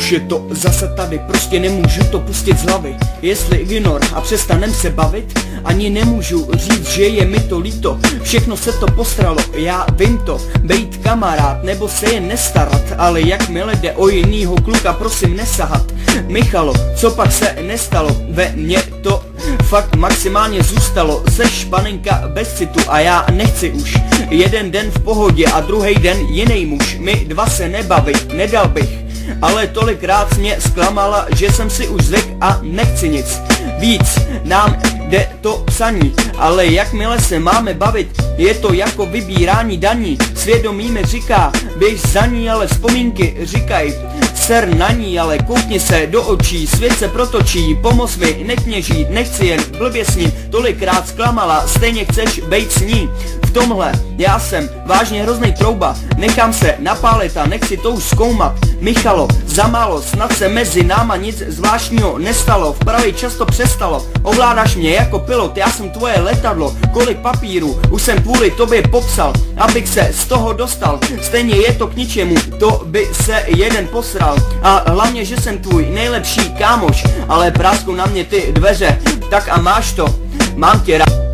Už je to zase tady, prostě nemůžu to pustit z hlavy. Jestli ignor a přestanem se bavit, ani nemůžu říct, že je mi to líto. Všechno se to postralo, já vím to. Bejt kamarád nebo se jen nestarat, ale jakmile jde o jinýho kluka, prosím nesahat. Michalo, co pak se nestalo, ve mně to fakt maximálně zůstalo. Seš panenka bez citu a já nechci už jeden den v pohodě a druhý den jiný muž. My dva se nebavit, nedal bych, ale tolikrát mě zklamala, že jsem si už řekl a nechci nic víc. Nám jde to psaní, ale jakmile se máme bavit, je to jako vybírání daní. Svědomí mi říká, běž za ní, ale vzpomínky říkají, ser na ní, ale koukni se do očí, svět se protočí, pomoz mi, nech mě žít, nechci jen blbě s ním. Tolikrát zklamala, stejně chceš bejt s ní. V tomhle já jsem vážně hroznej trouba, nechám se napálit a nechci to už zkoumat. Michalo, za málo, snad se mezi náma nic zvláštního nestalo, v pravý čas to přestalo. Ovládáš mě jako pilot, já jsem tvoje letadlo, kolik papíru už jsem kvůli tobě popsal, abych se z toho dostal. Stejně je to k ničemu, to by se jeden posral. A hlavně, že jsem tvůj nejlepší kámoš, ale práskou na mě ty dveře, tak a máš to, mám tě rád.